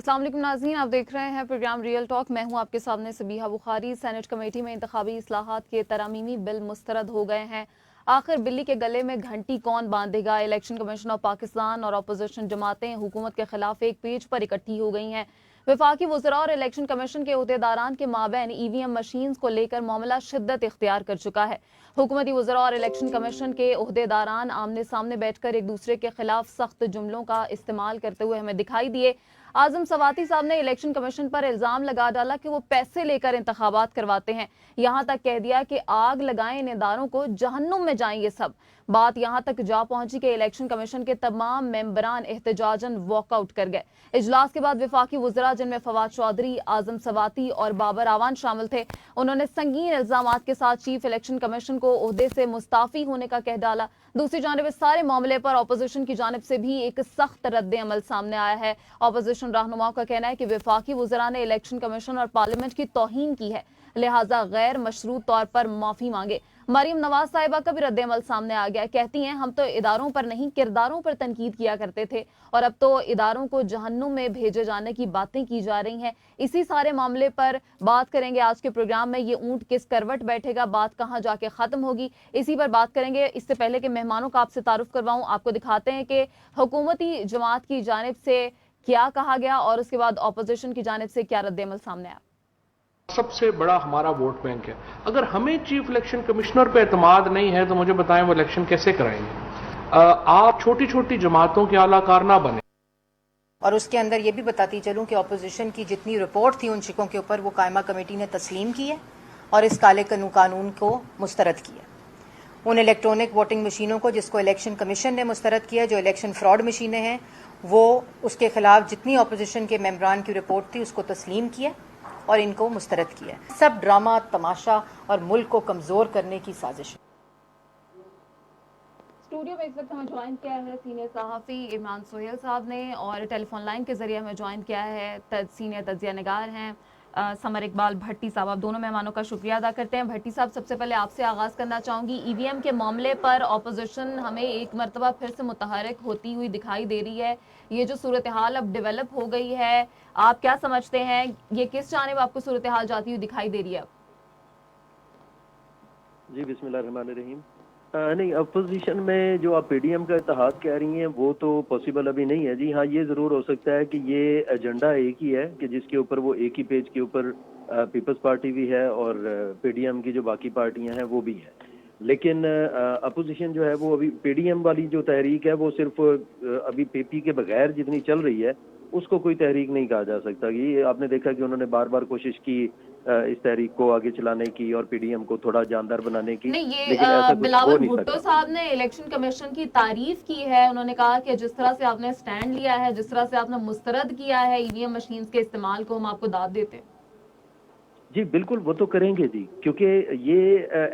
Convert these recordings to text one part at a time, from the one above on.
अस्सलाम वालेकुम नाज़रीन, आप देख रहे हैं प्रोग्राम रियल टॉक। मैं हूं आपके सामने सबीहा बुखारी। सेनेट कमेटी में इंतखाबी इस्लाहात के तरामीमी बिल मुस्तरद हो गए हैं। आखिर बिल्ली के गले में घंटी कौन बांधेगा? इलेक्शन कमीशन ऑफ पाकिस्तान और अपोजिशन जमातें हुकूमत के खिलाफ एक पेज पर इकट्ठी हो गई हैं। वफाकी वज़रा और इलेक्शन कमीशन के अहदेदारान के माबैन ईवीएम मशीन को लेकर मामला शिद्दत इख्तियार कर चुका है। हुकूमती वज़रा और इलेक्शन कमीशन के अहदेदारान आमने सामने बैठकर एक दूसरे के खिलाफ सख्त जुमलों का इस्तेमाल करते हुए हमें दिखाई दिए। आजम सवाती साहब ने इलेक्शन कमीशन पर इल्जाम लगा डाला कि वो पैसे लेकर इंतखाबात करवाते हैं। यहां तक कह दिया कि आग लगाएं इन इदारों को, जहन्नुम में जाएं ये सब। बात यहां तक जा पहुंची कि इलेक्शन कमीशन के तमाम मेंबरान एहतजाजन वॉकआउट कर गए। इजलास के बाद वफाकी वज़रा, जिनमें फवाद चौधरी, आजम सवाती और बाबर आवान शामिल थे, उन्होंने संगीन इल्जामात के साथ चीफ इलेक्शन कमीशन को ओहदे से मुस्ताफी होने का कह डाला। दूसरी जानिब इस सारे मामले पर अपोजिशन की जानिब से भी एक सख्त रद्द अमल सामने आया है। अपोजिशन रहनुमाओं का कहना है कि वफाकी वज़रा ने इलेक्शन कमीशन और पार्लियामेंट की तौहीन की है, लिहाजा गैर मशरूत तौर पर माफी मांगे। मरियम नवाज साहिबा का भी रद्द अमल सामने आ गया। कहती हैं, हम तो इदारों पर नहीं किरदारों पर तनकीद किया करते थे और अब तो इदारों को जहन्नुम में भेजे जाने की बातें की जा रही हैं। इसी सारे मामले पर बात करेंगे आज के प्रोग्राम में। ये ऊंट किस करवट बैठेगा, बात कहां जाके खत्म होगी, इसी पर बात करेंगे। इससे पहले के मेहमानों का आपसे तारुफ करवाऊं, आपको दिखाते हैं कि हुकूमती जमात की जानिब से क्या कहा गया और उसके बाद ऑपोजिशन की जानिब से क्या रद्द-ए-अमल सामने आया। सबसे बड़ा हमारा वोट बैंक है। अगर हमें चीफ इलेक्शन कमिश्नर पे एतमाद नहीं है तो मुझे बताएं वो इलेक्शन कैसे कराएंगे। आप छोटी छोटी जमातों के आलाकार ना बने। और उसके अंदर ये भी बताती चलूं कि ऑपोजिशन की जितनी रिपोर्ट थी उन शिकों के ऊपर वो कायमा कमेटी ने तस्लीम की है और इस काले कानून को मुस्तरद किया। उन इलेक्ट्रॉनिक वोटिंग मशीनों को जिसको इलेक्शन कमीशन ने मुस्तरद किया, जो इलेक्शन फ्रॉड मशीनें हैं, वो उसके खिलाफ जितनी ऑपोजिशन के मेंबरान की रिपोर्ट थी उसको तस्लीम किया और इनको मुस्तरद किया। सब ड्रामा, तमाशा और मुल्क को कमजोर करने की साजिश। स्टूडियो में इस वक्त हमें ज्वाइन किया है सीनियर सहाफ़ी इमरान सोहेल साहब ने और टेलीफोन लाइन के जरिए हमें ज्वाइन किया है सीनियर तज्जिया निगार हैं समर इकबाल भट्टी साहब। आप दोनों मेहमानों का शुक्रिया अदा करते हैं। भट्टी साहब, सबसे पहले आपसे आगाज़ करना चाहूँगी। ईवीएम के मामले पर ऑपोजिशन हमें एक मरतबा फिर से मुतहरक होती हुई दिखाई दे रही है। ये जो सूरत हाल अब डेवलप हो गई है, आप क्या समझते हैं, ये किस जानिब आपको सूरत हाल जाती हुई दिखाई दे रही है? जी बिस्मिल्लाहिर्रहमानिर्रहीम। नहीं, अपोजिशन में जो आप पीडीएम का इत्तेहाद कह रही हैं वो तो पॉसिबल अभी नहीं है। जी हाँ, ये ज़रूर हो सकता है कि ये एजेंडा एक ही है कि जिसके ऊपर वो एक ही पेज के ऊपर पीपल्स पार्टी भी है और पीडीएम की जो बाकी पार्टियां हैं वो भी है। लेकिन अपोजिशन जो है वो अभी पीडीएम वाली जो तहरीक है वो सिर्फ अभी पीपी के बगैर जितनी चल रही है उसको कोई तहरीक नहीं कहा जा सकता। ये आपने देखा कि उन्होंने बार बार कोशिश की इस तहरीक को आगे चलाने की और पीडीएम को थोड़ा जानदार बनाने की, नहीं, ये लेकिन ऐसा कुछ हो बिलावल नहीं भुट्टो सकता। साहब ने इलेक्शन कमीशन की तारीफ की है। उन्होंने कहा कि जिस तरह से आपने स्टैंड लिया है, जिस तरह से आपने मुस्तरद किया है ईवीएम मशीन्स के इस्तेमाल को, हम आपको दाद देते हैं। जी बिल्कुल, वो तो करेंगे जी, क्योंकि ये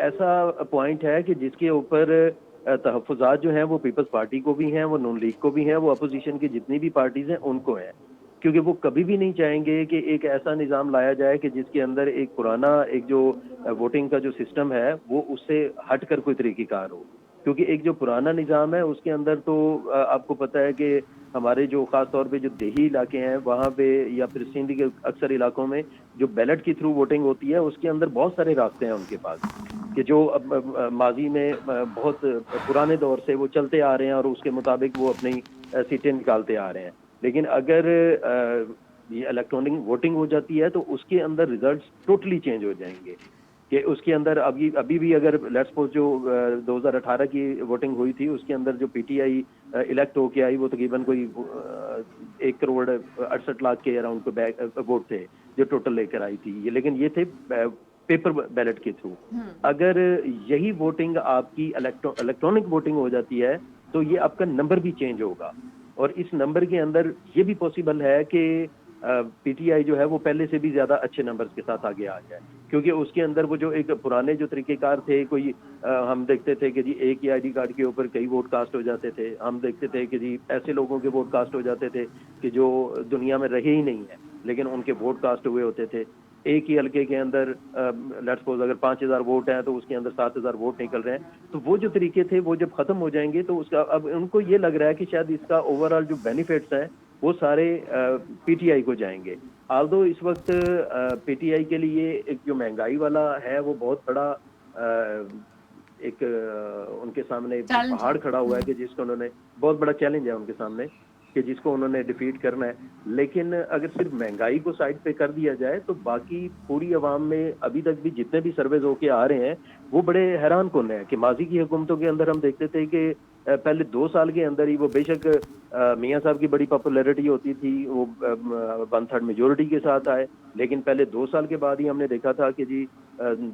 ऐसा पॉइंट है कि जिसके ऊपर तहफ़्फ़ुज़ात जो हैं वो पीपल्स पार्टी को भी हैं, वो नून लीग को भी हैं, वो अपोजिशन की जितनी भी पार्टीज हैं उनको हैं। क्योंकि वो कभी भी नहीं चाहेंगे कि एक ऐसा निज़ाम लाया जाए कि जिसके अंदर एक पुराना एक जो वोटिंग का जो सिस्टम है वो उससे हट कर कोई तरीक़ेकार हो। क्योंकि एक जो पुराना निज़ाम है उसके अंदर तो आपको पता है कि हमारे जो ख़ास तौर पे जो देही इलाके हैं वहाँ पे या फिर सिंध के अक्सर इलाकों में जो बैलेट की थ्रू वोटिंग होती है उसके अंदर बहुत सारे रास्ते हैं उनके पास कि जो माजी में बहुत पुराने दौर से वो चलते आ रहे हैं और उसके मुताबिक वो अपनी सीटें निकालते आ रहे हैं। लेकिन अगर ये इलेक्ट्रॉनिक वोटिंग हो जाती है तो उसके अंदर रिजल्ट्स टोटली चेंज हो जाएंगे कि उसके अंदर अभी भी अगर लेट्स सपोज जो 2018 की वोटिंग हुई थी उसके अंदर जो पीटीआई इलेक्ट होके आई वो तकरीबन कोई 1,68,00,000 के अराउंड को वोट थे जो टोटल लेकर आई थी ये, लेकिन ये थे पेपर बैलेट के थ्रू। अगर यही वोटिंग आपकी इलेक्ट्रॉनिक वोटिंग हो जाती है तो ये आपका नंबर भी चेंज होगा और इस नंबर के अंदर ये भी पॉसिबल है कि पीटीआई जो है वो पहले से भी ज्यादा अच्छे नंबर्स के साथ आगे आ जाए, क्योंकि उसके अंदर वो जो एक पुराने जो तरीकेकार थे, कोई हम देखते थे कि जी एक ही आईडी कार्ड के ऊपर कई वोट कास्ट हो जाते थे, हम देखते थे कि जी ऐसे लोगों के वोट कास्ट हो जाते थे कि जो दुनिया में रहे ही नहीं है लेकिन उनके वोट कास्ट हुए होते थे। एक ही हल्के के अंदर लेट्स सपोज अगर 5,000 वोट हैं तो उसके अंदर 7,000 वोट निकल रहे हैं, तो वो जो तरीके थे वो जब खत्म हो जाएंगे तो उसका अब उनको ये लग रहा है कि शायद इसका ओवरऑल जो बेनिफिट्स हैं वो सारे पीटीआई को जाएंगे। आल्दो इस वक्त पीटीआई के लिए एक जो महंगाई वाला है वो बहुत बड़ा एक उनके सामने पहाड़ खड़ा हुआ है कि जिसको उन्होंने, बहुत बड़ा चैलेंज है उनके सामने कि जिसको उन्होंने डिफीट करना है। लेकिन अगर सिर्फ महंगाई को साइड पे कर दिया जाए तो बाकी पूरी अवाम में अभी तक भी जितने भी सर्वेज होके आ रहे हैं वो बड़े हैरान कुन है कि माजी की हुकूमतों के अंदर हम देखते थे कि पहले 2 साल के अंदर ही वो बेशक मियां साहब की बड़ी पॉपुलैरिटी होती थी, वो 1/3 मेजोरिटी के साथ आए, लेकिन पहले 2 साल के बाद ही हमने देखा था कि जी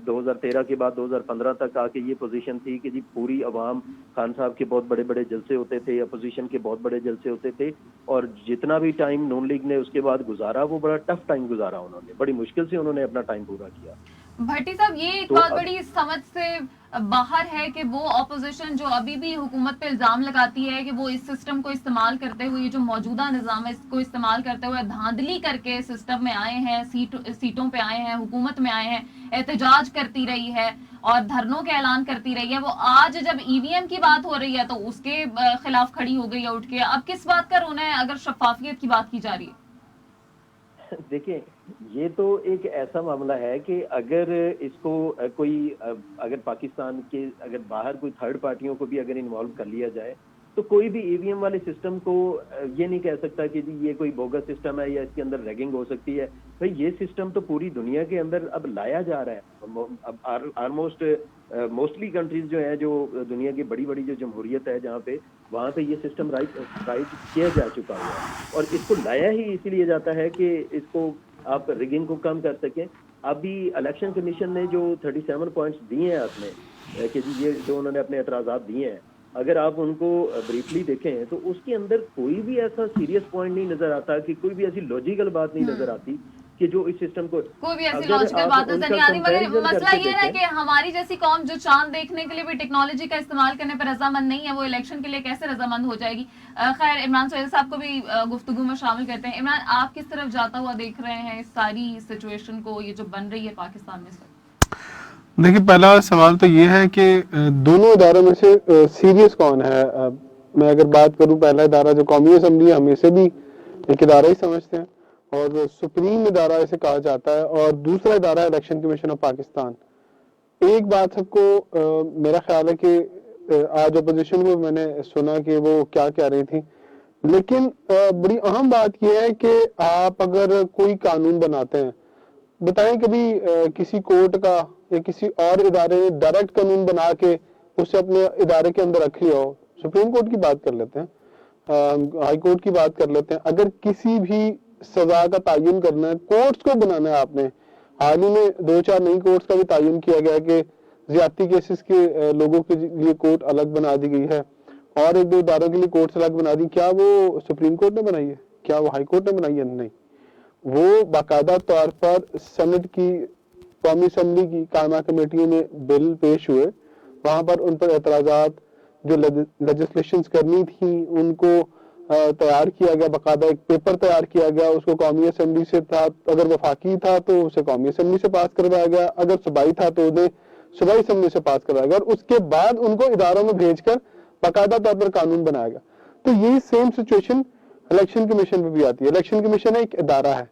2013 के बाद 2015 तक आके ये पोजीशन थी कि जी पूरी अवाम, खान साहब के बहुत बड़े बड़े जलसे होते थे, अपोजिशन के बहुत बड़े जलसे होते थे, और जितना भी टाइम नून लीग ने उसके बाद गुजारा वो बड़ा टफ टाइम गुजारा, उन्होंने बड़ी मुश्किल से उन्होंने अपना टाइम पूरा किया। भट्टी साहब, ये एक बहुत बड़ी समझ से बाहर है कि वो ऑपोजिशन जो अभी भी हुकूमत पे इल्जाम लगाती है कि वो इस सिस्टम को इस्तेमाल करते हुए, जो मौजूदा निजाम है इसको इस्तेमाल करते हुए धांधली करके सिस्टम में आए हैं, सीटों पे आए हैं, हुकूमत में आए हैं, एहतजाज करती रही है और धरनों के ऐलान करती रही है, वो आज जब ईवीएम की बात हो रही है तो उसके खिलाफ खड़ी हो गई है उठ के। अब किस बात का रोना है अगर शफाफियत की बात की जा रही है? देखिए, ये तो एक ऐसा मामला है कि अगर इसको कोई अगर पाकिस्तान के अगर बाहर कोई थर्ड पार्टियों को भी अगर इन्वॉल्व कर लिया जाए तो कोई भी ईवीएम वाले सिस्टम को ये नहीं कह सकता कि जी ये कोई बोगस सिस्टम है या इसके अंदर रैगिंग हो सकती है। भाई ये सिस्टम तो पूरी दुनिया के अंदर अब लाया जा रहा है। अब ऑलमोस्ट मोस्टली कंट्रीज जो है, जो दुनिया की बड़ी बड़ी जो जमहूरियत है जहाँ पे, वहाँ पे ये सिस्टम राइट किया जा चुका हुआ है और इसको लाया ही इसीलिए जाता है कि इसको आप रिगिंग को कम कर सकें। अभी इलेक्शन कमीशन ने जो 37 पॉइंट्स दिए हैं आपने कि जी ये जो उन्होंने अपने एतराज़ात दिए हैं, अगर आप उनको ब्रीफली देखें तो उसके अंदर कोई भी ऐसा सीरियस पॉइंट नहीं नजर आता, कि कोई भी ऐसी लॉजिकल बात नहीं नजर आती कि जो इस सिस्टम को, कोई भी ऐसी लॉजिकल बात नजर नहीं आती। मगर मसला ये है कि हमारी जैसी कौम जो चांद देखने के लिए भी टेक्नोलॉजी का इस्तेमाल करने पर रजामंद नहीं है, वो इलेक्शन के लिए कैसे रजामंद हो जाएगी? खैर, इमरान सोहेल साहब को भी गुफ्तगू में शामिल करते हैं। इमरान, आप किस तरफ जाता हुआ देख रहे हैं इस सारी सिचुएशन को, ये जो बन रही है पाकिस्तान में? सर देखिए, पहला सवाल तो ये है कि दोनों इदारों में से सीरियस कौन है। मैं अगर बात करूं, पहला इदारा जो कौमी असम्बली है, हम इसे भी एक इदारा ही समझते हैं और सुप्रीम इदारा इसे कहा जाता है, और दूसरा इदारा है इलेक्शन कमीशन ऑफ पाकिस्तान। एक बात सबको मेरा ख्याल है कि आज अपोजिशन को मैंने सुना कि वो क्या कह रही थी, लेकिन बड़ी अहम बात यह है कि आप अगर कोई कानून बनाते हैं, बताएं कभी किसी कोर्ट का या किसी और इदारे ने डायरेक्ट कानून बना के उसे अपने इदारे के अंदर रख लिया हो। सुप्रीम कोर्ट की बात कर लेते हैं, हाई कोर्ट की बात कर लेते हैं। अगर किसी भी सजा का तायुन करना है, कोर्ट्स को बनाना है आपने, हाल ही में 2-4 नई कोर्ट्स का भी तायुन किया गया कि ज्यादती केसेस के लोगों के लिए कोर्ट अलग बना दी गई है और 1-2 इदारों के लिए कोर्ट्स अलग बना दी। क्या वो सुप्रीम कोर्ट ने बनाई है? क्या वो हाई कोर्ट ने बनाई है? नहीं, वो बाकायदा तौर पर सेनेट की, कौमी असम्बली की कायमा कमेटियों में बिल पेश हुए, वहां पर उन पर एतराजात जो लेजिस्लेशंस करनी थी उनको तैयार किया गया, बाकायदा एक पेपर तैयार किया गया, उसको कौमी असम्बली से था, अगर वफाकी था तो उसे कौमी असम्बली से पास करवाया गया, अगर सूबाई था तो उन्हें सूबाई असम्बली से पास करवाया गया और उसके बाद उनको इदारों में भेजकर बाकायदा तौर पर कानून बनाया गया। तो यही सेम सिचुएशन इलेक्शन कमीशन में भी आती है। इलेक्शन कमीशन एक इदारा है,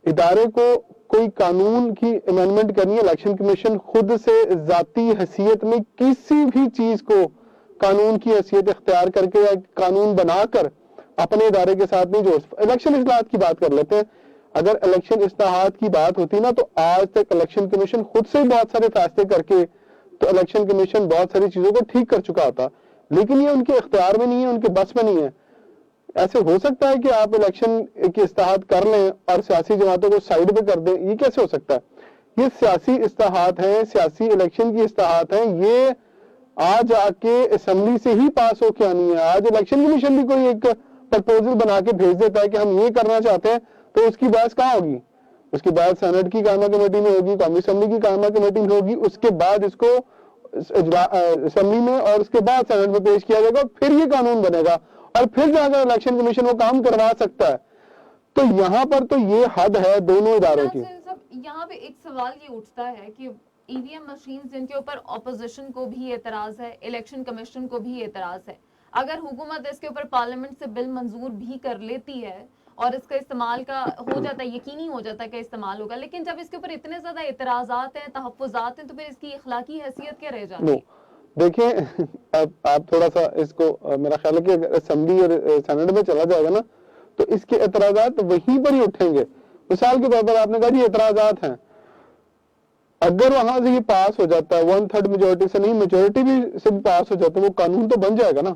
इदारे को कोई कानून की अमेंडमेंट करनी है, इलेक्शन कमीशन खुद से जाती हैसियत में किसी भी चीज को कानून की हैसियत इख्तियार करके या कानून बनाकर अपने इदारे के साथ नहीं जोड़। इलेक्शन इस्लाहात की बात कर लेते हैं, अगर इलेक्शन इस्लाहात की बात होती ना तो आज तक इलेक्शन कमीशन खुद से बहुत सारे फैसले करके तो इलेक्शन कमीशन बहुत सारी चीजों को ठीक कर चुका होता, लेकिन ये उनके इख्तियार में नहीं है, उनके बस में नहीं है। ऐसे हो सकता है कि आप इलेक्शन की इस्लाहात कर लें और सियासी जमातों को साइड पे कर दें? ये कैसे हो सकता है? ये सियासी इस्लाहात हैं, सियासी इलेक्शन की इस्लाहात हैं, ये आज आके असेंबली से ही पास होके आनी है। आज इलेक्शन कमीशन भी कोई एक प्रपोजल बना के भेज देता है कि हम ये करना चाहते हैं, तो उसकी बहस कहाँ होगी? उसकी बहस सेनेट की कायमा कमेटी में होगी, कौमी असेंबली की कायमा कमेटी में होगी, उसके बाद इसको असेंबली में और उसके बाद सेनेट में पेश किया जाएगा, फिर ये कानून बनेगा और फिर जाकर इलेक्शन कमीशन वो काम करवा सकता है। तो यहाँ पर तो ये हद है दोनों इदारों की। यहाँ पे एक सवाल ये उठता है कि ईवीएम मशीन जिनके ऊपर ऑपोजिशन को भी एतराज है, इलेक्शन कमीशन को भी एतराज है, अगर हुकूमत इसके ऊपर पार्लियामेंट से बिल मंजूर भी कर लेती है और इसका इस्तेमाल का हो जाता है, यकीनी हो जाता है कि इस्तेमाल होगा, लेकिन जब इसके ऊपर इतने ज्यादा इतराजात हैं, तहफ्फुजात हैं, तो फिर इसकी इखलाकी हैसियत क्या रह जाती है? देखिए, आप थोड़ा सा इसको मेरा ख्याल है कि अगर असेंबली और सेनेट में चला जाएगा ना, तो इसके एतराजात वहीं पर ही उठेंगे। मिसाल के तौर पर आपने कहा जी एतराजात हैं, अगर वहां से ये पास हो जाता है 1/3 मेजोरिटी से नहीं, मेजोरिटी भी से भी पास हो जाता है, वो कानून तो बन जाएगा ना।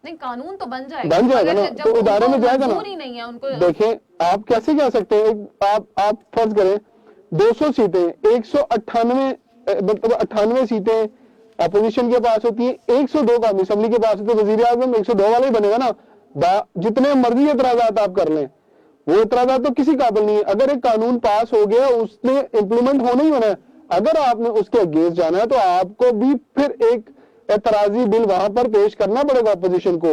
नहीं, कानून तो बन जाएगा ना, जब तो इदारे में जाएगा ना। ही नहीं है उनको। देखें, आप कैसे कह सकते हैं, आप फर्ज करें 200 सीटें 198 मतलब 98 सीटें अपोजिशन के पास होती है, 102 का असेंबली के पास होती है, वजीर आजम 102 वाला ही बनेगा ना। जितने मर्जी एतराजात आप कर लें, वो एतराजात तो किसी काबिल नहीं है। अगर एक कानून पास हो गया, उसने इम्प्लीमेंट होना ही होना है। अगर आपने उसके अगेंस्ट जाना है तो आपको भी फिर एक एतराजी बिल वहां पर पेश करना पड़ेगा अपोजिशन को,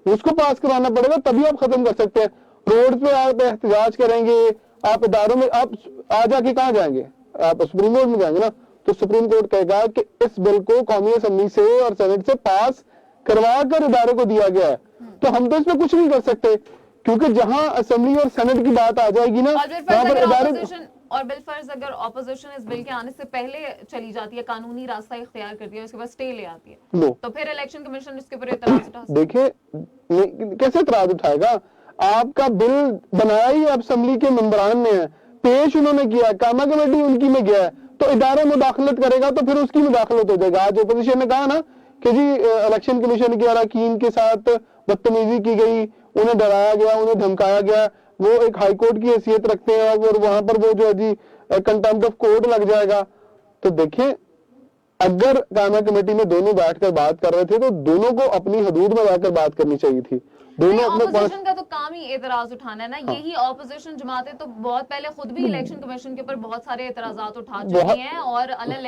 उसको पास करवाना पड़ेगा, तभी आप खत्म कर सकते हैं। रोड पे आप एहतजाज करेंगे, आप इदारों में आप आ जाके कहाँ जाएंगे, आप सुप्रीम कोर्ट में जाएंगे ना। तो सुप्रीम कोर्ट कहेगा कि इस बिल को कौमी असेंबली से और सेनेट से पास करवा कर इदारे को दिया गया है, तो हम तो इसमें कुछ नहीं कर सकते, क्योंकि जहां असेंबली और सेनेट की बात आ जाएगी ना, वहां पर इदारे और बिलफर्ज अगर ऑपोजिशन इस बिल के आने से पहले चली जाती है, कानूनी रास्ता इख्तियार करती है, उसके बाद स्टे ले आती है, तो फिर इलेक्शन कमीशन इसके ऊपर एतराज उठा सकता है। देखिए कैसे एतराज उठाएगा, आपका बिल बनाया ही असेंबली के मेंबरान ने है, पेश उन्होंने किया, कामा कमेटी उनकी में गया है, तो इदारा मुदाखलत करेगा तो फिर उसकी मुदाखलत हो जाएगा। आज अपोजिशन ने कहा ना कि जी इलेक्शन कमीशन के अरकान के साथ बदतमीजी की गई, उन्हें डराया गया, उन्हें धमकाया गया, वो एक हाई कोर्ट की हैसियत रखते हैं और वहां पर वो जो है जी कंटेम्प्ट ऑफ कोर्ट लग जाएगा। तो देखें, अगर कायमा कमेटी में दोनों बैठकर बात कर रहे थे तो दोनों को अपनी हदूद में बैठकर बात करनी चाहिए थी। दोनों ऑपोजिशन का तो काम ही एतराज उठाना है ना। यही ऑपोजिशन जमातें तो बहुत पहले खुद भी इलेक्शन कमीशन के ऊपर बहुत सारे एतराजात उठा चुकी हैं और अलल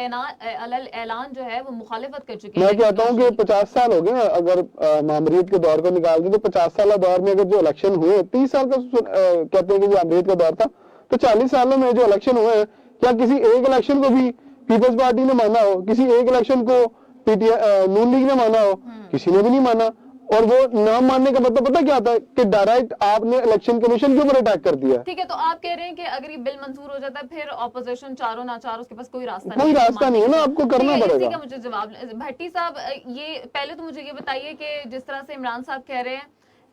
ऐलान जो है वो मुखालिफत कर चुके हैं। मैं कहता हूँ कि 50 साल हो गए, अगर मामरियत के दौर को निकाल दें तो 50 साल दौर में अगर जो इलेक्शन हुए, 30 साल का कहते हैं कि जो मामरियत का दौर था, तो 40 सालों में जो इलेक्शन हुए हैं, क्या किसी एक इलेक्शन को भी पीपल्स पार्टी ने माना हो, किसी एक इलेक्शन को नून लीग ने माना हो? किसी ने भी नहीं माना। और वो नाम मानने का मतलब पता क्या आता है कि डायरेक्ट आपने इलेक्शन कमीशन के ऊपर अटैक कर दिया। ठीक है, तो आप कह रहे हैं कि अगर ये बिल मंजूर हो जाता है फिर ऑपोजिशन चारों नाचार उसके पास कोई रास्ता नहीं है ना, आपको करना पड़ेगा। इसी का मुझे जवाब भट्टी साहब, ये पहले तो मुझे ये बताइए कि जिस तरह से इमरान साहब कह रहे हैं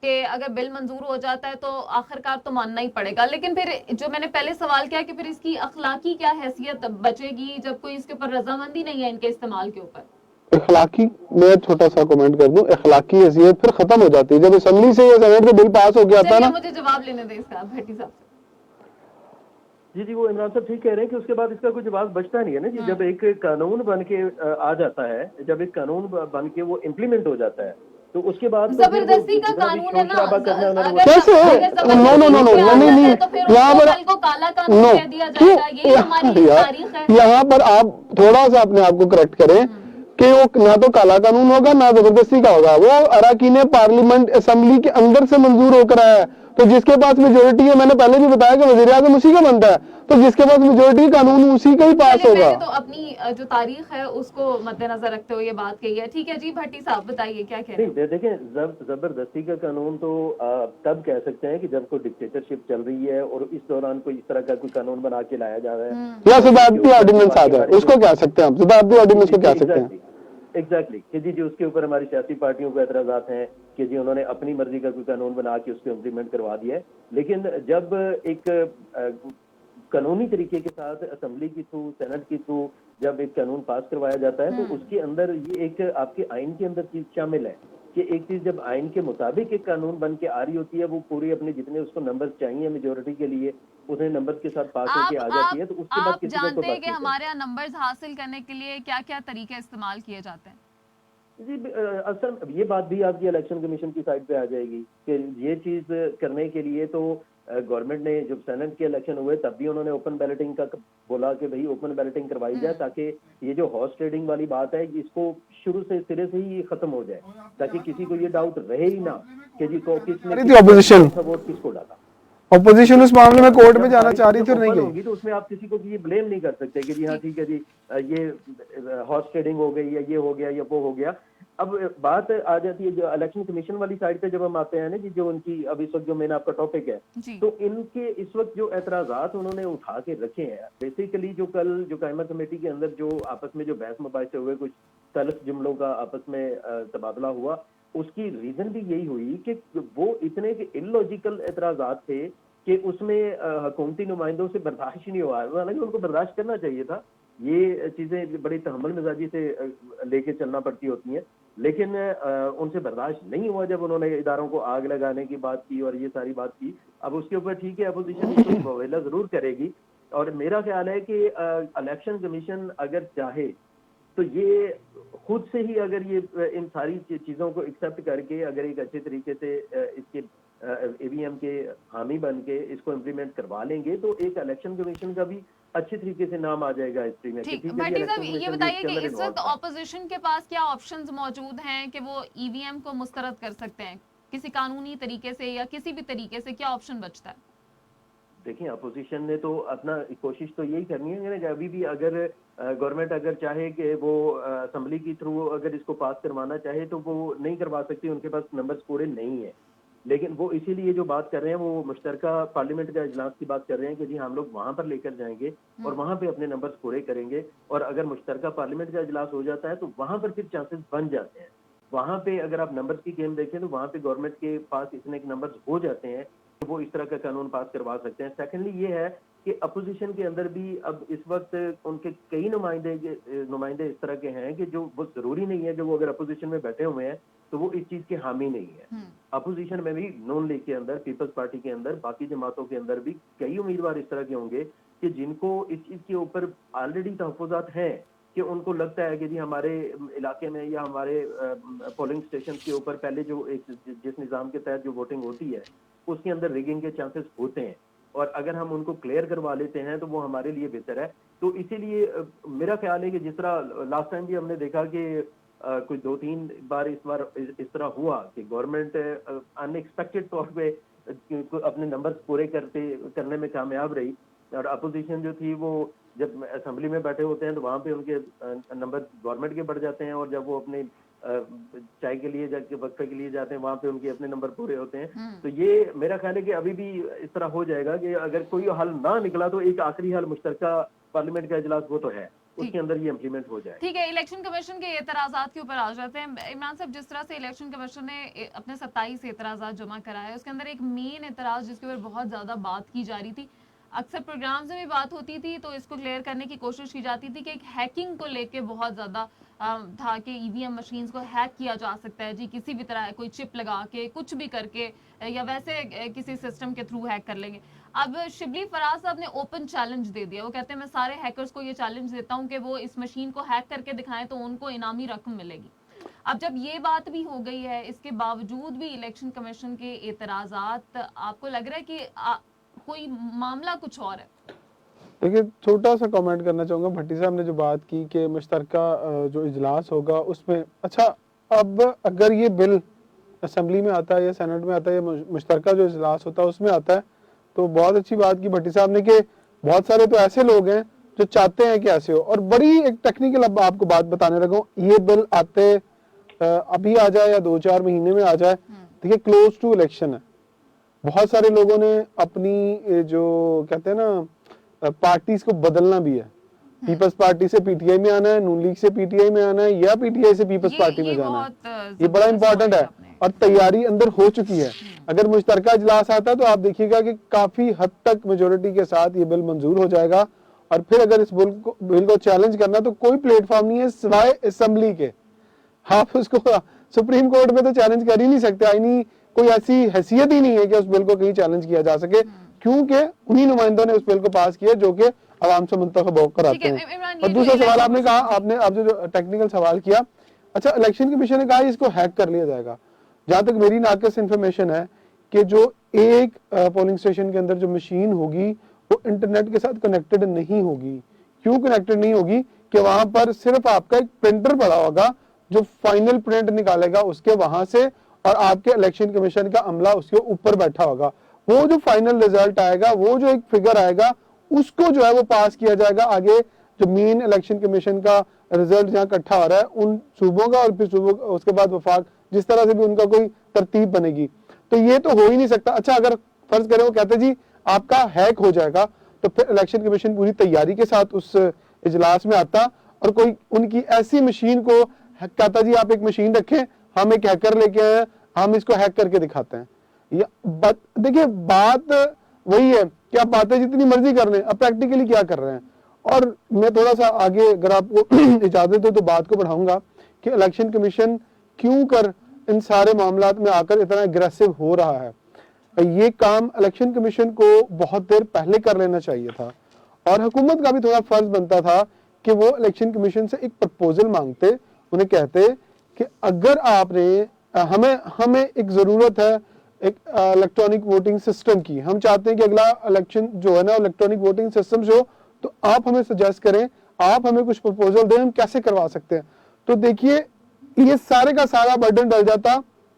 कि अगर बिल मंजूर हो जाता है तो आखिरकार तो मानना ही पड़ेगा, लेकिन फिर जो मैंने पहले सवाल किया कि फिर इसकी अखलाकी क्या हैसियत बचेगी जब कोई इसके ऊपर रजामंदी नहीं है इनके इस्तेमाल के ऊपर? इखलाकी, मैं छोटा सा कमेंट कर दूं, इखलाकी हैसियत फिर खत्म हो जाती है जब असेंबली से या सेनेट का बिल पास हो गया था ना। मुझे जवाब लेने दें इसका भट्टी साहब से। जी वो इमरान साहब ठीक कह रहे हैं कि उसके बाद इसका कोई जवाब बचता नहीं है ना जी। जब एक कानून बन के आ जाता है, जब एक कानून बन के वो इम्प्लीमेंट हो जाता है, तो उसके बाद जबरदस्ती का कानून है ना। कैसे? नहीं, यहाँ पर काला कानून कह दिया जाएगा, ये हमारी तारीख है। यहाँ पर आप थोड़ा सा अपने आप को करेक्ट करें कि वो ना तो काला कानून होगा ना जबरदस्ती का होगा, वो अरकान पार्लियामेंट असेंबली के अंदर से मंजूर होकर आया है। तो जिसके पास मेजोरिटी है, मैंने पहले भी बताया कि वज़ीर आज़म उसी का बनता है, तो जिसके पास मेजोरिटी कानून उसी का ही पास होगा। तो अपनी जो तारीख है उसको मद्देनजर रखते हुए ये बात कही है। ठीक है जी, भट्टी साहब बताइए क्या कह रहे हैं? देखें, जबरदस्ती का कानून तो तब कह सकते हैं कि जब कोई डिक्टेटरशिप चल रही है और इस दौरान कोई इस तरह का कोई कानून बना के लाया जा रहा है या सदारती ऑर्डिनेंस आ जाए, उसको कह सकते हैं हम, सदारती ऑर्डिनेंस को कह सकते हैं। एग्जैक्टली कि जी उसके ऊपर हमारी सियासी पार्टियों को एतराजात हैं कि जी उन्होंने अपनी मर्जी का कोई कानून बना के उसको इम्प्लीमेंट करवा दिया है। लेकिन जब एक कानूनी तरीके के साथ असेंबली के थ्रू, सेनेट के थ्रू जब एक कानून पास करवाया जाता है तो उसके अंदर ये एक आपके आइन के अंदर चीज शामिल है कि एक चीज जब आइन के मुताबिक एक कानून बन के आ रही होती है, वो पूरी अपने जितने उसको नंबर चाहिए मेजोरिटी के लिए उतने नंबर के साथ पास होके आ जाती है, तो उसके बाद किसी को जानते हैं कि हमारे यहाँ नंबर्स हासिल करने के लिए क्या क्या तरीके इस्तेमाल किए जाते हैं? जी असल ये बात भी आपकी इलेक्शन कमीशन की साइड पे आ जाएगी कि ये चीज करने के लिए तो गवर्नमेंट ने जब सेनेट के इलेक्शन हुए तब भी उन्होंने ओपन बैलेटिंग का बोला कि भाई ओपन बैलेटिंग करवाई जाए, ताकि ये जो हॉर्स ट्रेडिंग वाली बात है इसको शुरू से सिरे से ही खत्म हो जाए, ताकि किसी को ये डाउट रहे ही ना कि जी को किसने वोट किसको डाला। ऑपोजिशन उस मामले में कोर्ट में जाना चाह रही थी और नहीं ओपन गई। होगी तो उसमें आप किसी को भी ये ब्लेम नहीं कर सकते कि जी हाँ ठीक है जी ये हॉर्स ट्रेडिंग हो गई या ये हो गया या वो हो गया। अब बात आ जाती है जो इलेक्शन कमीशन वाली साइड पे जब हम आते हैं ना जी, जो उनकी अब इस वक्त जो मेन आपका टॉपिक है, जी। तो इनके इस वक्त जो एतराजात उन्होंने उठा के रखे हैं, बेसिकली जो कल जो कायमा कमेटी के अंदर जो आपस में जो बहस मुबाहिसे हुए, कुछ तल्ख जुमलों का आपस में तबादला हुआ, उसकी रीजन भी यही हुई कि वो इतने इलॉजिकल एतराजात थे कि उसमें हुकूमती नुमाइंदों से बर्दाश्त ही नहीं हुआ। हालांकि उनको बर्दाश्त करना चाहिए था, ये चीजें बड़ी तहम्मुल मिजाजी से लेके चलना पड़ती होती हैं, लेकिन उनसे बर्दाश्त नहीं हुआ जब उन्होंने इदारों को आग लगाने की बात की और ये सारी बात की। अब उसके ऊपर ठीक है अपोजिशन इसको मुआवजा जरूर करेगी, और मेरा ख्याल है कि इलेक्शन कमीशन अगर चाहे तो ये खुद से ही अगर ये इन सारी चीजों को एक्सेप्ट करके अगर एक अच्छे तरीके से इसके ईवीएम के हामी बन के इसको इम्प्लीमेंट करवा लेंगे तो एक इलेक्शन कमीशन का भी अच्छे तरीके से नाम आ जाएगा हिस्ट्री में। ठीक, ठीक है, भट्टी साहब इलेक्शन ये कमीशन भी बताइए इसके कि अंदर इस involved वक्त था। ऑपोजिशन के पास क्या ऑप्शंस मौजूद हैं कि वो ईवीएम को मुस्तरद कर सकते हैं किसी कानूनी तरीके से या किसी भी तरीके से, क्या ऑप्शन बचता है? देखिए अपोजिशन ने तो अपना कोशिश तो यही करनी है कि अभी भी अगर गवर्नमेंट अगर चाहे कि वो असेंबली के थ्रू अगर इसको पास करवाना चाहे तो वो नहीं करवा सकती, उनके पास नंबर्स पूरे नहीं है। लेकिन वो इसीलिए जो बात कर रहे हैं वो मुश्तरका पार्लियामेंट का इजलास की बात कर रहे हैं कि जी हम लोग वहां पर लेकर जाएंगे और वहां पे अपने नंबर्स पूरे करेंगे, और अगर मुश्तरका पार्लियामेंट का इजलास हो जाता है तो वहां पर फिर चांसेस बन जाते हैं। वहां पे अगर आप नंबर्स की गेम देखें तो वहां पे गवर्नमेंट के पास इतने नंबर्स हो जाते हैं कि वो इस तरह का कानून पास करवा सकते हैं। सेकेंडली ये है कि अपोजिशन के अंदर भी अब इस वक्त उनके कई नुमाइंदे इस तरह के हैं कि जो वो जरूरी नहीं है कि वो अगर अपोजिशन में बैठे हुए हैं तो वो इस चीज के हामी नहीं है। अपोजिशन में भी नून लीग के अंदर, पीपल्स पार्टी के अंदर, बाकी जमातों के अंदर भी कई उम्मीदवार इस तरह के होंगे कि जिनको इस चीज के ऊपर ऑलरेडी तहफ़्फ़ुज़ात हैं कि उनको लगता है कि जी हमारे इलाके में या हमारे पोलिंग स्टेशन के ऊपर पहले जो एक जिस निज़ाम के तहत जो वोटिंग होती है उसके अंदर रिगिंग के चांसेस होते हैं, और अगर हम उनको क्लियर करवा लेते हैं तो वो हमारे लिए बेहतर है। तो इसीलिए मेरा ख्याल है कि जिस तरह लास्ट टाइम भी हमने देखा कि कुछ 2-3 बार इस तरह हुआ कि गवर्नमेंट अनएक्सपेक्टेड तौर पे अपने नंबर्स पूरे करने में कामयाब रही, और अपोजिशन जो थी वो जब असेंबली में बैठे होते हैं तो वहां पे उनके नंबर गवर्नमेंट के बढ़ जाते हैं, और जब वो अपने चाय के लिए जाके वक्फे के लिए जाते हैं वहां पे उनके अपने नंबर पूरे होते हैं। तो ये मेरा ख्याल है कि अभी भी इस तरह हो जाएगा कि अगर कोई हल ना निकला तो एक आखिरी हल मुश्तरका पार्लियामेंट का इजलास वो तो है, उसके अंदर ये इम्प्लीमेंट हो जाए। ठीक है, इलेक्शन कमीशन के एतराजात के ऊपर आ जाते हैं। इमरान साहब, जिस तरह से इलेक्शन कमीशन ने अपने 27 एतराजात जमा कराए, उसके अंदर एक मेन एतराज जिसके ऊपर बहुत ज्यादा बात की जा रही थी, अक्सर प्रोग्राम्स में भी बात होती थी तो इसको क्लियर करने की कोशिश की जाती थी कि एक हैकिंग को लेके बहुत ज्यादा था कि ईवीएम मशीन्स को हैक किया जा सकता है जी, किसी भी तरह कोई चिप लगा के कुछ भी करके या वैसे किसी सिस्टम के थ्रू हैक कर लेंगे। अब शिबली फराज साहब ने ओपन चैलेंज दे दिया, वो कहते हैं मैं सारे हैकर्स को ये चैलेंज देता हूं कि वो इस मशीन को हैक करके दिखाएं तो उनको इनामी रकम मिलेगी। अब जब ये बात भी हो गई है, इसके बावजूद भी इलेक्शन कमीशन के एतराजात, आपको लग रहा है कि कोई मामला कुछ और है? देखिए, छोटा सा कमेंट करना चाहूँगा। भट्टी साहब ने जो बात की कि मुश्तरका जो इजलास होगा उसमें, अच्छा अब अगर ये बिल असेंबली में आता है या सेनेट में आता है या मुश्तरका जो इजलास होता है उसमें आता है तो बहुत अच्छी बात की भट्टी साहब ने कि बहुत सारे तो ऐसे लोग हैं जो चाहते हैं कि ऐसे हो। और बड़ी एक टेक्निकल अब आपको बात बताने लगा हूँ, ये बिल आते अभी आ जाए या 2-4 महीने में आ जाए, देखिए क्लोज टू इलेक्शन है, बहुत सारे लोगों ने अपनी जो कहते हैं ना पार्टीज को बदलना भी है, पीपल्स पार्टी से पीटीआई में आना है, नून लीग से पीटीआई में आना है, या पीटीआई से पीपल्स पार्टी में जाना है। ये बड़ा इंपॉर्टेंट है और तैयारी अंदर हो चुकी है। अगर मुश्तरका इजलास आता है तो आप देखिएगा कि काफी हद तक मेजोरिटी के साथ ये बिल मंजूर हो जाएगा, और फिर अगर इस बिल को चैलेंज करना तो कोई प्लेटफॉर्म नहीं है सिवाय असेंबली के। आप उसको सुप्रीम कोर्ट में तो चैलेंज कर ही नहीं सकते, आईनी कोई ऐसी हैसियत ही नहीं है कि उस बिल को कहीं चैलेंज किया जा सके, क्योंकि उन्हीं नुमाइंदों ने उस बिल को पास किया जो कि आवाम से मुंतखब होकर आते हैं। और दूसरा सवाल आपने कहा, आपने अब जो टेक्निकल सवाल किया, अच्छा इलेक्शन कमीशन ने कहा इसको हैक कर लिया जाएगा। जहां तक मेरी नाक़िस इंफॉर्मेशन है कि जो एक पोलिंग स्टेशन के अंदर जो मशीन होगी वो इंटरनेट के साथ कनेक्टेड नहीं होगी। क्यों कनेक्टेड नहीं होगी? कि वहां पर सिर्फ आपका एक प्रिंटर पड़ा होगा जो फाइनल प्रिंट निकालेगा उसके वहां से, और आपके इलेक्शन कमीशन का अमला उसके ऊपर बैठा होगा। वो जो फाइनल रिजल्ट आएगा, वो जो एक फिगर आएगा, उसको जो है वो पास किया जाएगा आगे जो मेन इलेक्शन कमीशन का रिजल्ट जहाँ इकट्ठा हो रहा है उन सूबों का, और फिर सूबों उसके बाद वफाक, जिस तरह से भी उनका कोई तरतीब बनेगी। तो ये तो हो ही नहीं सकता। अच्छा, अगर फर्ज करें वो कहते जी आपका हैक हो जाएगा, तो फिर इलेक्शन कमीशन पूरी तैयारी के साथ उस इजलास में आता और कोई उनकी ऐसी मशीन को कहता जी आप एक मशीन रखें, हम एक हैकर लेके आए हैं, हम इसको हैक करके दिखाते हैं। या देखिए बात वही है कि आप बातें जितनी मर्जी कर रहे हैं, अब प्रैक्टिकली क्या कर रहे हैं। और मैं थोड़ा सा आगे अगर आपको इजाजत हो तो बात को बढ़ाऊंगा कि इलेक्शन कमीशन क्यों कर इन सारे मामलात में आकर इतना एग्रेसिव हो रहा है। ये काम इलेक्शन कमीशन को बहुत देर पहले कर लेना चाहिए था, और हुकूमत का भी थोड़ा फर्ज बनता था कि वो इलेक्शन कमीशन से एक प्रपोजल मांगते, उन्हें कहते कि अगर आपने हमें एक जरूरत है एक इलेक्ट्रॉनिक वोटिंग सिस्टम की, हम चाहते हैं कि अगला इलेक्शन जो है ना इलेक्ट्रॉनिक वोटिंग सिस्टम से हो, तो आप हमें सजेस्ट करें, आप हमें कुछ प्रपोजल दें, हम कैसे करवा सकते हैं। तो देखिए ये सारे का सारा बर्डन डल जाता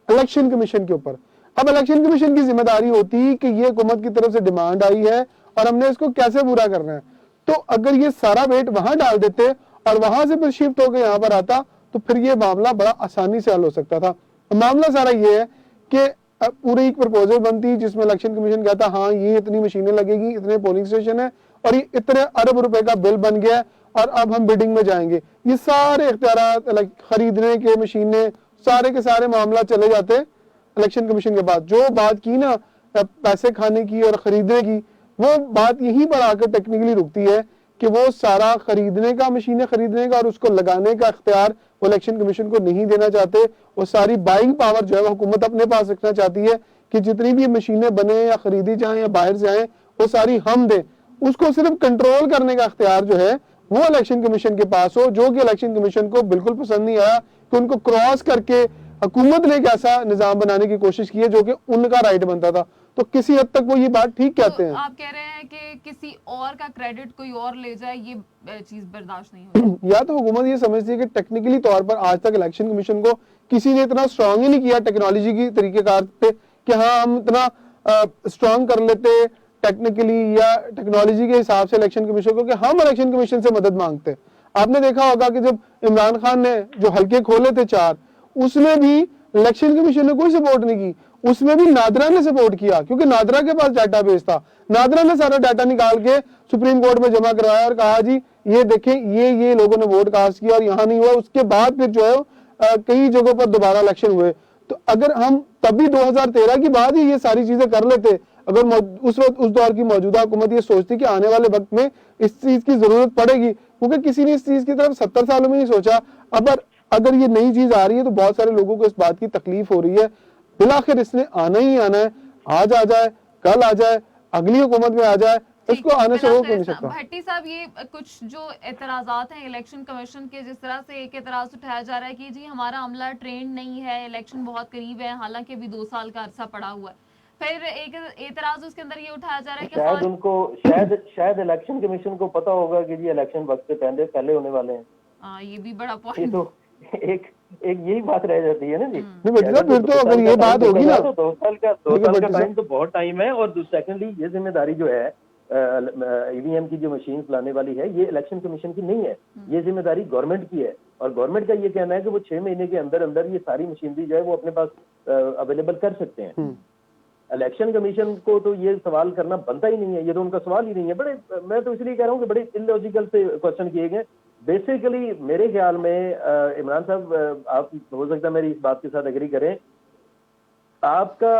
इलेक्शन कमीशन के ऊपर। अब इलेक्शन कमीशन की जिम्मेदारी होती कि ये हुकूमत की तरफ से डिमांड आई है और हमने इसको कैसे पूरा करना है। तो अगर ये सारा वेट वहां डाल देते और वहां से फिर शिफ्ट होकर यहाँ पर आता, तो फिर ये मामला बड़ा आसानी से हल हो सकता था। मामला सारा ये है कि पूरी एक प्रपोजल बनती जिसमें इलेक्शन कमीशन कहता हाँ ये इतनी मशीनें लगेगी, इतने पोलिंग स्टेशन है और ये इतने अरब रुपए का बिल बन गया और अब हम बिडिंग में जाएंगे। ये सारे इख्तियार खरीदने के, मशीनें, सारे के सारे मामला चले जाते इलेक्शन कमीशन के बाद। जो बात की ना पैसे खाने की और खरीदने की, वो बात यहीं पर आकर टेक्निकली रुकती है कि वो सारा खरीदने का, मशीनें खरीदने का और उसको लगाने का इख्तियार वो इलेक्शन कमीशन को नहीं देना चाहते। वो सारी बाइंग पावर जो है वो हुकूमत अपने पास रखना चाहती है कि जितनी भी मशीनें बने या खरीदी जाएं या बाहर से आए वो सारी हम दें। उसको सिर्फ कंट्रोल करने का इख्तियार जो है वो इलेक्शन कमीशन के पास हो, जो कि इलेक्शन कमीशन को बिल्कुल पसंद नहीं आया कि उनको क्रॉस करके हुकूमत ने एक ऐसा निजाम बनाने की कोशिश की है जो कि उनका राइट बनता था। तो किसी हद तक वो ये बात ठीक कहते हैं। आप कह रहे हैं कि किसी और का क्रेडिट कोई और ले जाए, ये चीज बर्दाश्त नहीं होगी। या तो हुकूमत ये समझती है कि टेक्निकली तौर पर आज तक इलेक्शन कमीशन को किसी ने इतना स्ट्रांग ही नहीं किया टेक्नोलॉजी की तरीकेकार पे कि हाँ हम इतना स्ट्रांग कर लेते टेक्निकली या टेक्नोलॉजी के हिसाब से इलेक्शन कमीशन को कि हम इलेक्शन कमीशन से मदद मांगते। आपने देखा होगा कि जब इमरान खान ने जो हल्के खोले थे 4, उसमें भी इलेक्शन कमीशन ने कोई सपोर्ट नहीं की, उसमें भी नादरा ने सपोर्ट किया क्योंकि नादरा के पास डाटाबेस था। नादरा ने सारा डाटा निकाल के सुप्रीम कोर्ट में जमा करवाया और कहा जी ये देखें ये लोगों ने वोट कास्ट किया और यहाँ नहीं हुआ। उसके बाद फिर जो है कई जगहों पर दोबारा इलेक्शन हुए। तो अगर हम तभी 2013 की बाद ही ये सारी चीजें कर लेते, अगर उस वक्त उस दौर की मौजूदा हुकूमत ये सोचती कि आने वाले वक्त में इस चीज की जरूरत पड़ेगी, क्योंकि किसी ने इस चीज की तरफ 70 सालों में नहीं सोचा। अगर ये नई चीज आ रही है तो बहुत सारे लोगों को इस बात की तकलीफ हो रही है। बिलाखिर इसने आना ही आना है, आज आ जाए, कल आ जाए, अगली हुकूमत में आ जाए, इसको आने से रोक नहीं सकता। भट्टी साहब, ये कुछ जो एतराजात हैं इलेक्शन कमीशन के, जिस तरह से एक एतराज उठाया जा रहा है कि जी हमारा अमला ट्रेंड नहीं है, इलेक्शन बहुत करीब है, हालांकि अभी 2 साल का अरसा पड़ा हुआ है। फिर एक एतराज उसके अंदर ये उठाया जा रहा है कि शायद उनको शायद इलेक्शन कमीशन को पता होगा कि जी इलेक्शन वक्त से पहले होने वाले हैं। ये भी बड़ा पॉइंट। तो एक यही बात रह जाती है ना जी। फिर तो अगर ये बात होगी ना तो 2 साल का टाइम तो बहुत टाइम है। और सेकंडली ये जिम्मेदारी जो है ईवीएम की जो मशीन लाने वाली है ये इलेक्शन कमीशन की नहीं है, ये जिम्मेदारी गवर्नमेंट की है। और गवर्नमेंट का ये कहना है कि वो 6 महीने के अंदर अंदर ये सारी मशीनरी जो है वो अपने पास अवेलेबल कर सकते हैं। इलेक्शन कमीशन को तो ये सवाल करना बनता ही नहीं है, ये तो उनका सवाल ही नहीं है। मैं तो इसलिए कह रहा हूँ कि बड़े इलॉजिकल से क्वेश्चन किए गए। बेसिकली मेरे ख्याल में इमरान साहब, आप हो सकता है मेरी इस बात के साथ एग्री करें, आपका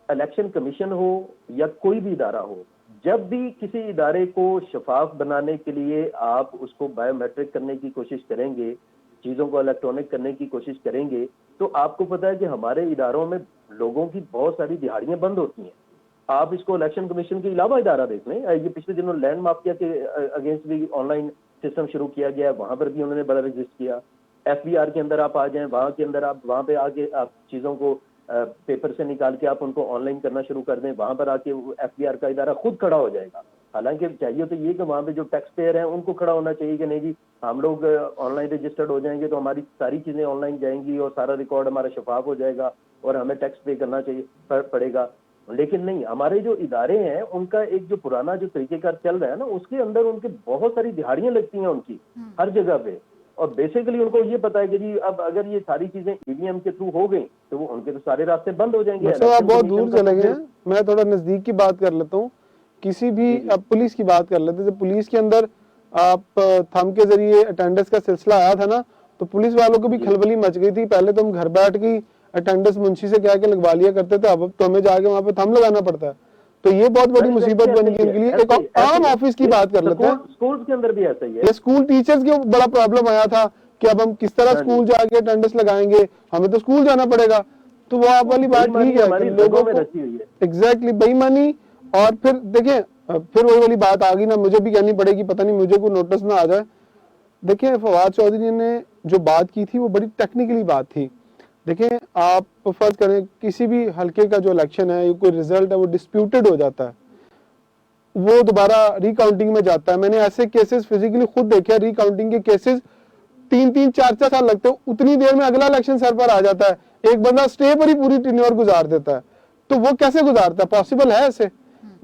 इलेक्शन कमीशन हो या कोई भी इदारा हो, जब भी किसी इदारे को शफाफ बनाने के लिए आप उसको बायोमेट्रिक करने की कोशिश करेंगे, चीज़ों को इलेक्ट्रॉनिक करने की कोशिश करेंगे, तो आपको पता है कि हमारे इदारों में लोगों की बहुत सारी दिहाड़ियां बंद होती हैं। आप इसको इलेक्शन कमीशन के अलावा इदारा देख लें, ये पिछले दिनों लैंड माफिया के अगेंस्ट भी ऑनलाइन सिस्टम शुरू किया गया, वहां पर भी उन्होंने बड़ा रजिस्ट किया। एफबीआर के अंदर आप आ जाएं, वहां के अंदर आप वहां पे आके आप चीज़ों को पेपर से निकाल के आप उनको ऑनलाइन करना शुरू कर दें, वहां पर आके एफबीआर का इदारा खुद खड़ा हो जाएगा। हालांकि चाहिए तो ये कि वहां पे जो टैक्स पेयर हैं उनको खड़ा होना चाहिए कि नहीं जी हम लोग ऑनलाइन रजिस्टर्ड हो जाएंगे तो हमारी सारी चीजें ऑनलाइन जाएंगी और सारा रिकॉर्ड हमारा शफाफ हो जाएगा और हमें टैक्स पे करना चाहिए पड़ेगा। लेकिन नहीं, हमारे जो इदारे हैं उनका एक जो पुराना जो तरीकेकार चल रहा है ना, उसके अंदर उनके बहुत सारी दिहाड़ियां लगती हैं उनकी हर जगह पे। और बेसिकली उनको ये पता है कि जी अब अगर ये सारी चीजें ईवीएम के थ्रू हो गई तो वो उनके तो सारे रास्ते बंद हो जाएंगे। तो आप बहुत दूर चले गए हैं, मैं थोड़ा नजदीक की बात कर लेता हूँ। किसी भी अब पुलिस की बात कर लेते हैं, जब पुलिस के अंदर आप थंब के जरिए अटेंडेंस का सिलसिला आया था ना, तो पुलिस वालों को भी खलबली मच गई थी। पहले तो हम घर बैठ के अटेंडेंस मुंशी से कह के लगवा लिया करते थे, अब तो हमें जाके वहां पे थंब लगाना पड़ता है। तो ये बहुत बड़ी मुसीबत बन गई उनके लिए। एक आम ऑफिस की बात कर लेते हैं, स्कूल के अंदर भी ऐसा ही है। स्कूल टीचर्स के बड़ा प्रॉब्लम आया था कि अब हम किस तरह स्कूल जाके अटेंडेंस लगाएंगे, हमें तो स्कूल जाना पड़ेगा। तो वो आप वाली बात ठीक है, लोगों में रची हुई है एग्जैक्टली बेईमानी। और फिर देखिए, फिर वही वाली बात आ गई ना, मुझे भी कहनी पड़ेगी, पता नहीं मुझे कोई नोटिस ना आ जाए। देखिए, फवाद चौधरी ने जो बात की थी वो बड़ी टेक्निकली बात थी। देखिए, आप फर्ज करें किसी भी हल्के का जो इलेक्शन है, कोई रिजल्ट है वो डिस्प्यूटेड हो जाता है, वो दोबारा रिकाउंटिंग में जाता है। मैंने ऐसे केसेस फिजिकली खुद देखे, रिकाउंटिंग के केसेस 3-3, 4-4 साल लगते हैं, उतनी देर में अगला इलेक्शन सर पर आ जाता है। एक बंदा स्टे पर ही पूरी टेन्योर गुजार देता है, तो वो कैसे गुजारता है? पॉसिबल है ऐसे?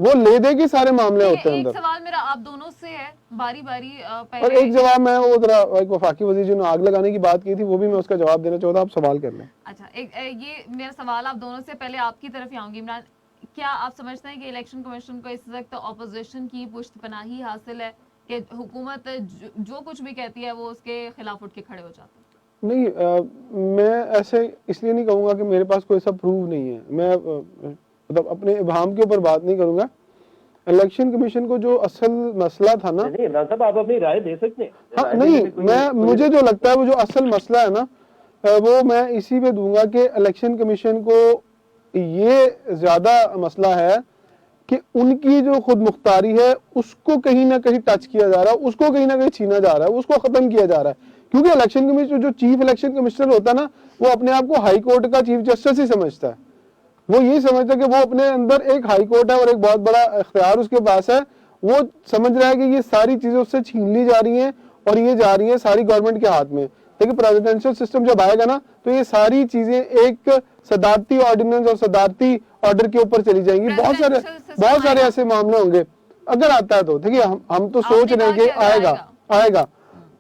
वो ले दे के सारे मामले होते हैं एक अंदर। सवाल मेरा आप दोनों से है, बारी बारी और एक जवाब मैं वो जरा एक वफाकी वजीर जी ने आग लगाने की बात की थी, वो भी मैं उसका जवाब देना चाहता हूँ। आप सवाल कर लें। अच्छा, ये मेरा सवाल आप दोनों से, पहले आपकी तरफ ही आऊंगी। इमरान, क्या आप समझते हैं कि इलेक्शन कमीशन को इस वक्त ऑपोजिशन की पुष्टपनाही हासिल है कि हुकूमत जो कुछ भी कहती है वो उसके खिलाफ उठ के खड़े हो जाते हैं? नहीं, मैं ऐसे इसलिए नहीं कहूँगा कि मेरे पास कोई ऐसा प्रूव नहीं है। मैं मतलब अपने इबाम के ऊपर बात नहीं करूँगा। इलेक्शन कमीशन को जो असल मसला था ना, नहीं इमरान साहब, आप अपनी राय दे सकते हैं। हाँ नहीं, मैं मुझे जो लगता है वो जो असल मसला है ना, वो मैं इसी पे दूंगा कि इलेक्शन कमीशन को ये ज्यादा मसला है कि उनकी जो खुद मुख्तारी है उसको कहीं ना कहीं टच किया जा रहा है, उसको कहीं ना कहीं छीना जा रहा है, उसको खत्म किया जा रहा है। क्योंकि इलेक्शन कमीशन जो चीफ इलेक्शन कमिश्नर होता है ना, वो अपने आप को हाई कोर्ट का चीफ जस्टिस ही समझता है। वो यही समझता है कि वो अपने अंदर एक हाई कोर्ट है और एक बहुत बड़ा इख्तियार उसके पास है। वो समझ रहा है कि ये सारी चीजें उससे छीन ली जा रही हैं और ये जा रही है सारी गवर्नमेंट के हाथ में। देखिए, प्रेसिडेंशियल सिस्टम जब आएगा ना, तो ये सारी चीजें एक सदारती ऑर्डिनेंस और सदारती ऑर्डर के ऊपर चली जाएंगी। बहुत सारे ऐसे मामले होंगे अगर आता है तो। देखिए, हम तो सोच रहे हैं कि आएगा।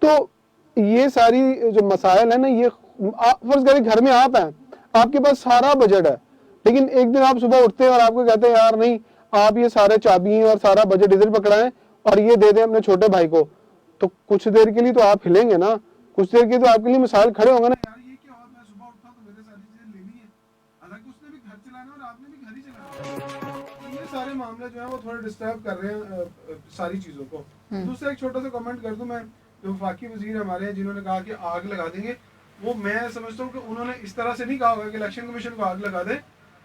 तो ये सारी जो मसाइल है ना, ये फर्ज करें घर में आप हैं, आपके पास सारा बजट है, लेकिन एक दिन आप सुबह उठते हैं और आपको कहते हैं यार नहीं, आप ये सारे चाबी और सारा बजट इधर पकड़ाएं और ये दे दें अपने छोटे भाई को। तो कुछ देर के लिए तो आप हिलेंगे ना, कुछ देर के तो आपके लिए मिसाल खड़े होंगे ना, यार ये क्या हुआ, मैं सुबह उठा तो मेरे सारी चीजें लेनी है, हालांकि उसने भी घर चलाना और आपने भी घर ही चलाना। तो ये सारे मामले जो है वो थोड़े डिस्टर्ब कर रहे हैं सारी चीजों को। दूसरा एक छोटा सा कमेंट कर दूं मैं, जो वफाकी वजीर हमारे हैं जिन्होंने कहा कि आग लगा देंगे, वो मैं समझता हूँ कि उन्होंने इस तरह से नहीं कहा होगा कि इलेक्शन कमीशन को आग लगा दे।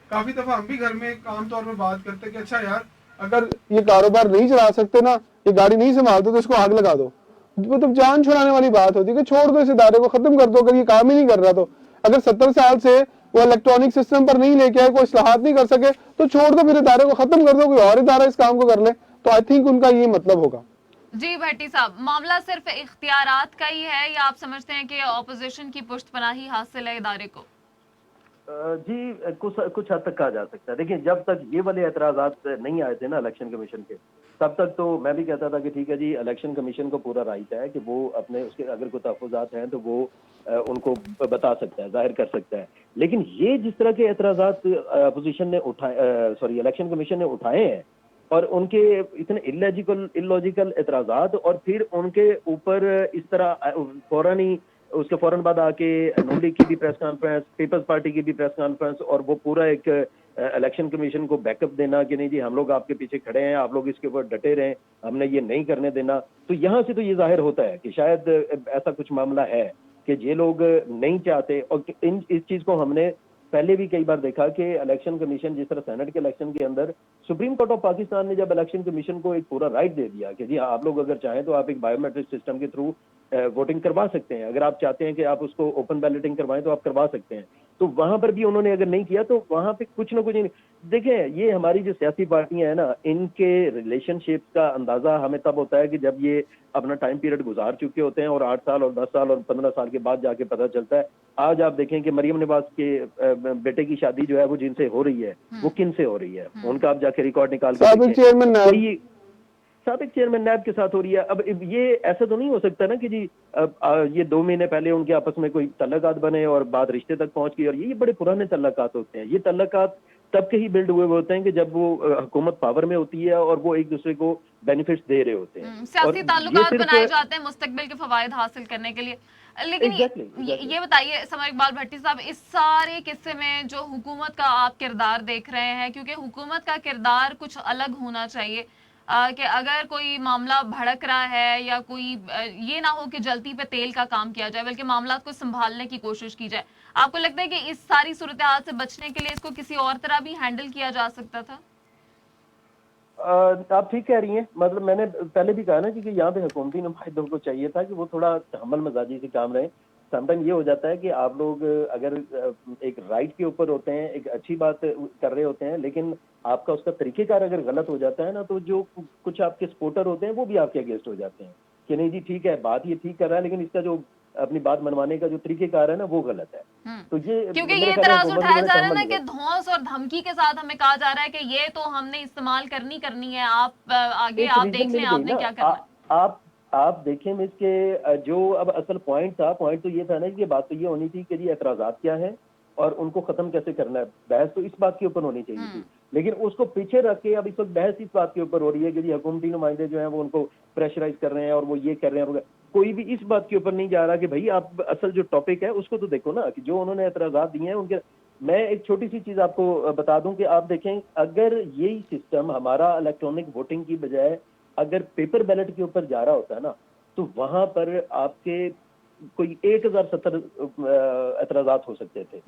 काफी दफा हम भी घर में आम तौर पर बात करते हैं कि अच्छा यार, अगर ये कारोबार नहीं चला सकते ना, ये गाड़ी नहीं संभालते, तो इसको आग लगा दो। मतलब जान छुड़ाने वाली बात होती है कि छोड़ दो इस इदारे को, खत्म कर दो। अगर ये काम ही नहीं कर रहा तो, अगर 70 साल से वो इलेक्ट्रॉनिक सिस्टम पर नहीं लेके आए, कोई इस्लाहात नहीं कर सके, तो छोड़ दो, फिर इदारे को खत्म कर दो, कोई और इदारा इस काम को कर ले। तो आई थिंक उनका ये मतलब होगा। जी भट्टी साहब, मामला सिर्फ इख्तियारात का ही है या आप समझते हैं कि ऑपोजिशन की पुष्टपनाही हासिल है इदारे को? जी, कुछ हद तक कहा जा सकता है। देखिए, जब तक ये वाले एतराजात नहीं आए थे ना इलेक्शन कमीशन के, तब तक तो मैं भी कहता था कि ठीक है जी, इलेक्शन कमीशन को पूरा राइट है कि वो अपने उसके अगर कोई तहफ़्फ़ुज़ात हैं तो वो उनको बता सकता है, जाहिर कर सकता है। लेकिन ये जिस तरह के एतराजात अपोजिशन ने इलेक्शन कमीशन ने उठाए हैं और उनके इतने इलॉजिकल एतराजात, और फिर उनके ऊपर इस तरह फौरन ही उसके फौरन बाद आके नून लीग की भी प्रेस कॉन्फ्रेंस, पीपल्स पार्टी की भी प्रेस कॉन्फ्रेंस, और वो पूरा एक इलेक्शन कमीशन को बैकअप देना कि नहीं जी हम लोग आपके पीछे खड़े हैं, आप लोग इसके ऊपर डटे रहें, हमने ये नहीं करने देना। तो यहाँ से तो ये जाहिर होता है कि शायद ऐसा कुछ मामला है कि ये लोग नहीं चाहते। और इस चीज को हमने पहले भी कई बार देखा कि इलेक्शन कमीशन, जिस तरह सेनेट के इलेक्शन के अंदर सुप्रीम कोर्ट ऑफ पाकिस्तान ने जब इलेक्शन कमीशन को एक पूरा राइट दे दिया कि जी आप लोग अगर चाहें तो आप एक बायोमेट्रिक सिस्टम के थ्रू वोटिंग करवा सकते हैं, अगर आप चाहते हैं कि आप उसको ओपन बैलेटिंग करवाएं तो आप करवा सकते हैं। तो वहां पर भी उन्होंने अगर नहीं किया तो वहां पे कुछ ना कुछ देखें, ये हमारी जो सियासी पार्टियां हैं ना, इनके रिलेशनशिप का अंदाजा हमें तब होता है कि जब ये अपना टाइम पीरियड गुजार चुके होते हैं और 8 साल और 10 साल और 15 साल के बाद जाके पता चलता है। आज आप देखें कि मरियम नवाज के बेटे की शादी जो है वो जिनसे हो रही है वो किन से हो रही है, उनका आप जाके रिकॉर्ड निकाल के साबिक चेयरमैन साबिक चेयरमैन नैब के साथ हो रही है। अब ये ऐसा तो नहीं हो सकता ना कि जी ये 2 महीने पहले उनके आपस में कोई तल्लकात बने और बात रिश्ते तक पहुंच गई, और ये बड़े पुराने तल्लकात होते हैं। ये तल्लकात तब के ही बिल्ड हुए होते हैं कि जब वो हुकूमत पावर में होती है और वो एक दूसरे को बेनिफिट्स दे रहे होते हैं, सियासी ताल्लुकात बनाए जाते हैं मुस्तकबिल के फवायद हासिल करने के लिए। लेकिन ये बताइए समर इकबाल भट्टी साहब, इस सारे किस्से में जो हुकूमत का आप किरदार देख रहे हैं, क्योंकि हुकूमत का किरदार कुछ अलग होना चाहिए कि अगर कोई मामला भड़क रहा है या कोई ये ना हो कि जल्दी पे तेल का काम किया जाए, बल्कि मामला को संभालने की कोशिश की जाए। आपको लगता है कि इस सारी सूरत हाल से बचने के लिए इसको किसी और तरह भी हैंडल किया जा सकता था? आप ठीक कह रही हैं। मतलब मैंने पहले भी कहा ना कि यहाँ पे हुकूमती नुमाइंदों को चाहिए था कि वो थोड़ा तहम्मुल मजाजी से काम रहे। समटाइम ये हो जाता है कि आप लोग अगर एक राइट के ऊपर होते हैं, एक अच्छी बात कर रहे होते हैं, लेकिन आपका उसका तरीकेकार अगर गलत हो जाता है ना, तो जो कुछ आपके सपोर्टर होते हैं वो भी आपके अगेंस्ट हो जाते हैं कि नहीं जी ठीक है, बात ये ठीक कर रहा है, लेकिन इसका जो अपनी बात मनवाने का जो तरीकेकार है ना वो गलत है। तो ये क्योंकि ये इतराज उठाया जा रहा है ना कि धौंस और धमकी के साथ हमें कहा जा रहा है कि ये तो हमने इस्तेमाल करनी है, आप आगे आप देख लें आपने क्या करना है। आप देखें मिस के जो अब असल पॉइंट तो ये था ना कि बात तो ये होनी थी कि जी एतराजात क्या है और उनको खत्म कैसे करना है। बहस तो इस बात के ऊपर होनी चाहिए थी, लेकिन उसको पीछे रख के अब इस वक्त बहस इस बात के ऊपर हो रही है कि जी हुकूमती नुमाइंदे जो हैं वो उनको प्रेशराइज कर रहे हैं और वो ये कर रहे हैं। कोई भी इस बात के ऊपर नहीं जा रहा कि भाई आप असल जो टॉपिक है उसको तो देखो ना, कि जो उन्होंने एतराजात दिए हैं उनके। मैं एक छोटी सी चीज आपको बता दूं कि आप देखें, अगर यही सिस्टम हमारा इलेक्ट्रॉनिक वोटिंग की बजाय अगर पेपर बैलेट के ऊपर जा रहा होता है ना, तो वहां पर आपके कोई 1070 एतराजात हो सकते थे।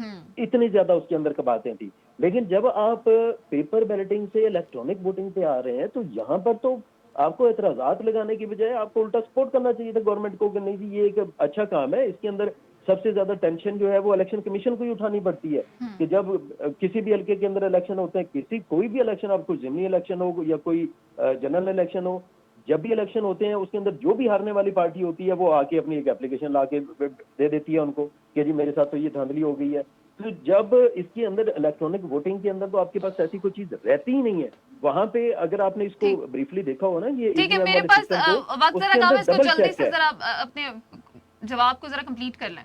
इतनी ज्यादा उसके अंदर का बातें थी। लेकिन जब आप पेपर बैलेटिंग से इलेक्ट्रॉनिक वोटिंग पे आ रहे हैं, तो यहाँ पर तो आपको एतराजात लगाने की बजाय आपको उल्टा सपोर्ट करना चाहिए था गवर्नमेंट को कि नहीं जी ये एक अच्छा काम है। इसके अंदर सबसे ज्यादा टेंशन जो है वो इलेक्शन कमीशन को ही उठानी पड़ती है कि जब किसी भी हल्के के अंदर इलेक्शन होते हैं, कोई भी इलेक्शन, आपको जिमनी इलेक्शन हो या कोई जनरल इलेक्शन हो, जब भी इलेक्शन होते हैं उसके अंदर जो भी हारने वाली पार्टी होती है वो आके अपनी एक एप्लीकेशन ला के दे देती है उनको कि जी मेरे साथ तो ये धांधली हो गई है। तो जब इसके अंदर इलेक्ट्रॉनिक वोटिंग के अंदर तो आपके पास ऐसी कोई चीज रहती ही नहीं है। वहां पे अगर आपने इसको ब्रीफली देखा हो ना, ये ठीक है, मेरे पास वक्त जरा कम है, इसको जल्दी से जरा अपने जवाब को जरा कंप्लीट कर लें।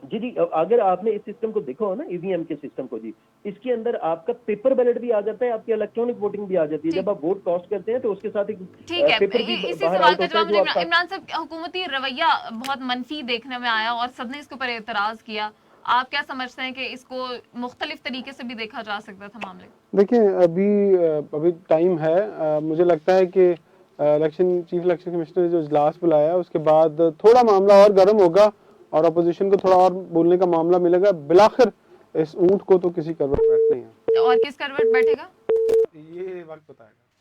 जी अगर आपने इस सिस्टम को देखा हो ना, ईवीएम के सिस्टम को, जी इसके अंदर आपका पेपर बैलेट भी आ जाता है, आपकी इलेक्ट्रॉनिक वोटिंग भी आ जाती है। जब आप वोट कास्ट करते हैं तो उसके साथ एक पेपर भी इसी सवाल का जवाब इमरान साहब, हुकूमती रवैया बहुत मनफी देखने में आया और सबने इसके ऊपर एतराज किया। आप क्या समझते हैं कि इसको मुख्तलिफ तरीके से भी देखा जा सकता था मामले? देखिए अभी टाइम है। मुझे लगता है कि चीफ इलेक्शन कमिश्नर ने जो इजलास बुलाया उसके बाद थोड़ा मामला और गर्म होगा और अपोजिशन को थोड़ा और बोलने का मामला मिलेगा। बिलाखिर इस ऊंट को तो किसी करवट बैठना ही है। और किस करवट बैठेगा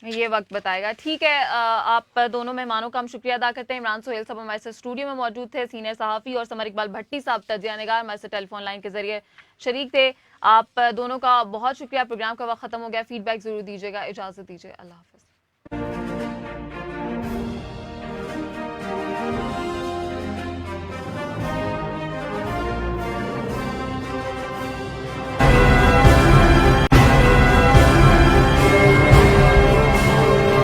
ये वक्त बताएगा। ठीक है, आप दोनों मेहमानों का हम शुक्रिया अदा करते हैं। इमरान सोहेल साहब हमारे साथ स्टूडियो में मौजूद थे, सीनियर सहाफ़ी, और समर इकबाल भट्टी साहब तजिया निगार हमारे साथ टेलीफोन लाइन के जरिए शरीक थे। आप दोनों का बहुत शुक्रिया। प्रोग्राम का वक्त खत्म हो गया, फीडबैक जरूर दीजिएगा। इजाजत दीजिए, अल्लाह हाफ़िज़।